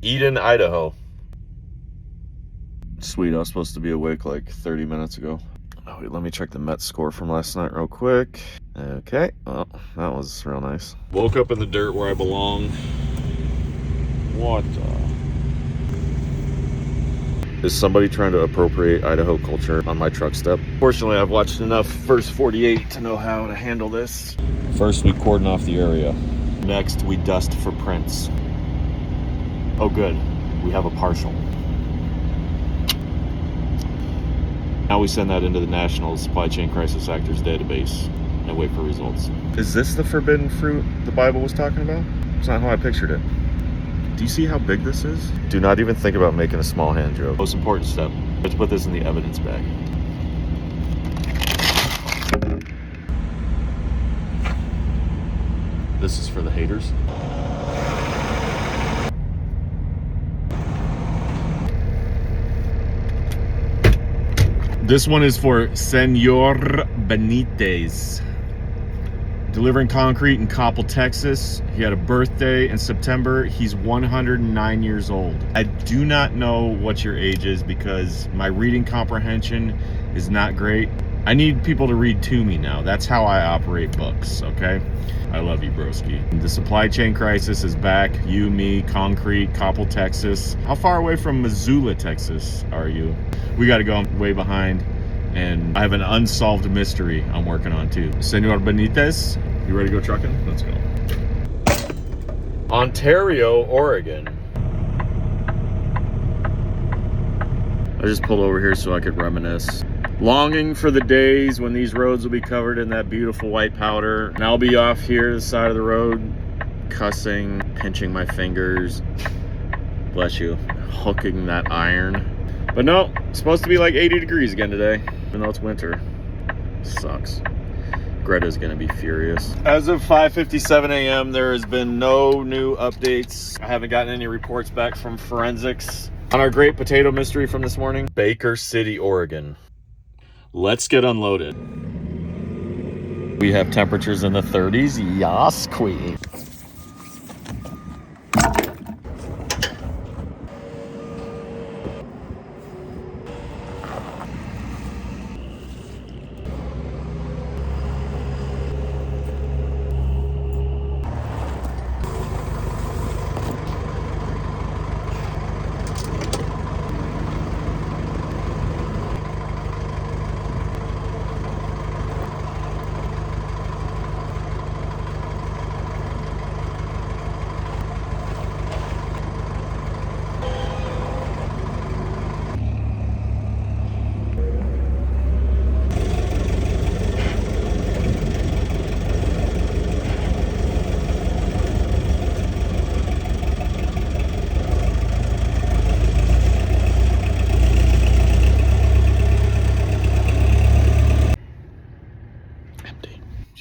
Eden, Idaho. Sweet, I was supposed to be awake like 30 minutes ago. Oh, wait, let me check the Mets score from last night real quick. Okay, well, that was real nice. Woke up in the dirt where I belong. What Is somebody trying to appropriate Idaho culture on my truck step? Fortunately, I've watched enough First 48 to know how to handle this. First, we cordon off the area. Next, we dust for prints. Oh, good. We have a partial. Now we send that into the National Supply Chain Crisis Actors database and wait for results. Is this the forbidden fruit the Bible was talking about? It's not how I pictured it. Do you see how big this is? Do not even think about making a small hand joke. Most important step, let's put this in the evidence bag. This is for the haters. This one is for Senor Benitez. Delivering concrete in Coppell, Texas. He had a birthday in September. He's 109 years old. I do not know what your age is because my reading comprehension is not great. I need people to read to me now. That's how I operate books, okay? I love you, broski. The supply chain crisis is back. You, me, concrete, Coppell, Texas. How far away from Missoula, Texas are you? We gotta go, I'm way behind. And I have an unsolved mystery I'm working on too. Senor Benitez, you ready to go trucking? Let's go. Ontario, Oregon. I just pulled over here so I could reminisce. Longing for the days when these roads will be covered in that beautiful white powder. And I'll be off here to the side of the road, cussing, pinching my fingers. Bless you. Hooking that iron. But no, it's supposed to be like 80 degrees again today, even though it's winter. Sucks. Greta's gonna be furious. As of 5:57 a.m., there has been no new updates. I haven't gotten any reports back from forensics on our great potato mystery from this morning. Baker City, Oregon. Let's get unloaded. We have temperatures in the 30s. Yas, queen.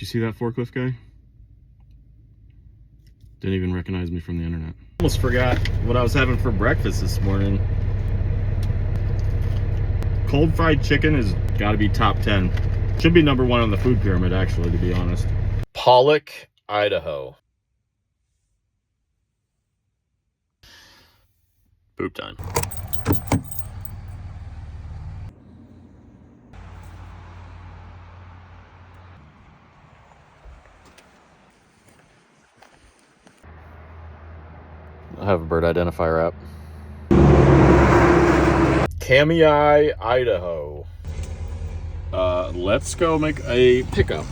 See that forklift guy? Didn't even recognize me from the internet. Almost forgot what I was having for breakfast this morning. Cold fried chicken has got to be top 10. Should be number 1 on the food pyramid, actually, to be honest. Pollock, Idaho. Poop time. I have a bird identifier app. Kamei, Idaho. Let's go make a pickup.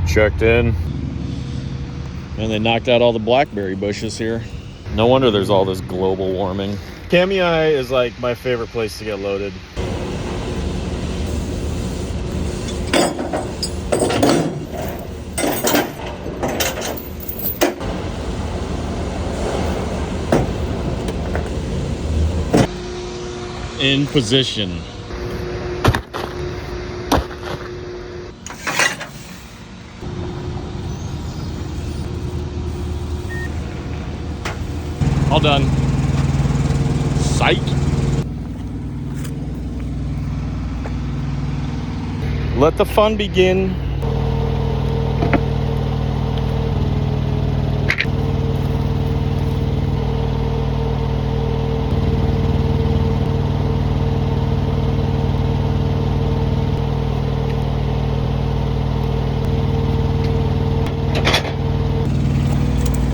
Checked in. And they knocked out all the blackberry bushes here. No wonder there's all this global warming. Kamei is like my favorite place to get loaded. In position. All done. Psych. Let the fun begin.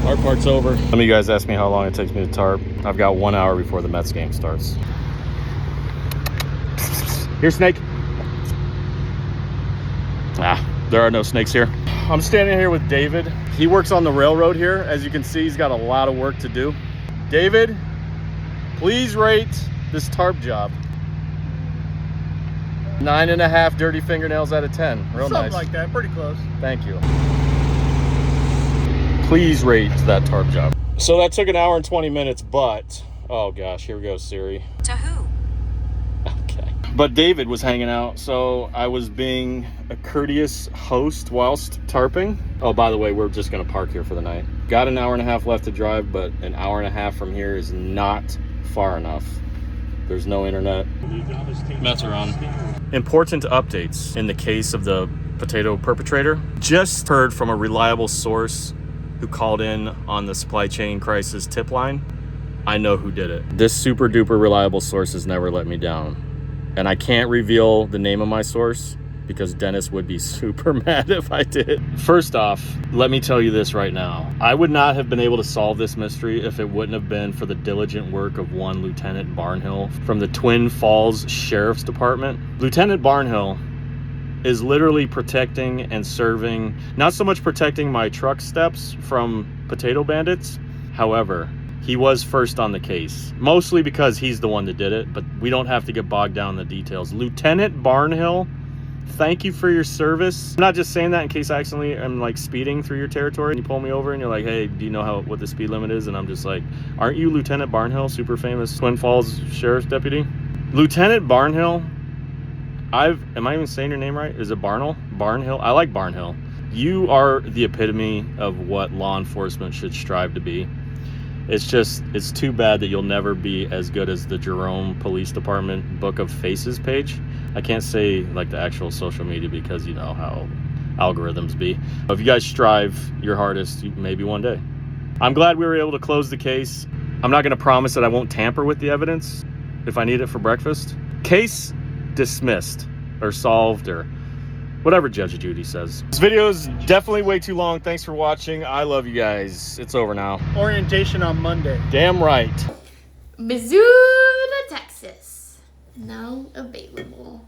Hard part's over. Some of you guys asked me how long it takes me to tarp. I've got 1 hour before the Mets game starts. Here, snake. There are no snakes here. I'm standing here with David. He works on the railroad here. As you can see, he's got a lot of work to do. David, please rate this tarp job. 9.5 dirty fingernails out of 10. Real nice. Something like that, pretty close. Thank you. Please rate that tarp job. So that took 1 hour and 20 minutes, but, oh gosh, here we go, Siri. To who? Okay. But David was hanging out, so I was being a courteous host whilst tarping. Oh, by the way, we're just gonna park here for the night. Got 1.5 hours left to drive, but 1.5 hours from here is not far enough. There's no internet. Mets are on. Important updates in the case of the potato perpetrator. Just heard from a reliable source who called in on the supply chain crisis tip line. I know who did it. This super duper reliable source has never let me down. And I can't reveal the name of my source because Dennis would be super mad if I did. First off, let me tell you this right now. I would not have been able to solve this mystery if it wouldn't have been for the diligent work of one Lieutenant Barnhill from the Twin Falls Sheriff's Department. Lieutenant Barnhill is literally protecting and serving, not so much protecting my truck steps from potato bandits. However, he was first on the case, mostly because he's the one that did it, but we don't have to get bogged down in the details. Lieutenant Barnhill, thank you for your service. I'm not just saying that in case I accidentally am like speeding through your territory and you pull me over and you're like, hey, do you know what the speed limit is? And I'm just like, aren't you Lieutenant Barnhill, super famous Twin Falls Sheriff's Deputy? Lieutenant Barnhill, am I even saying your name right? Is it Barnhill? Barnhill? I like Barnhill. You are the epitome of what law enforcement should strive to be. It's too bad that you'll never be as good as the Jerome Police Department Book of Faces page. I can't say like the actual social media because you know how algorithms be. If you guys strive your hardest, maybe one day. I'm glad we were able to close the case. I'm not gonna promise that I won't tamper with the evidence if I need it for breakfast. Case dismissed or solved or whatever Judge Judy says. This video is definitely way too long. Thanks for watching. I love you guys. It's over now. Orientation on Monday. Damn right. Missoula, Texas. Now available.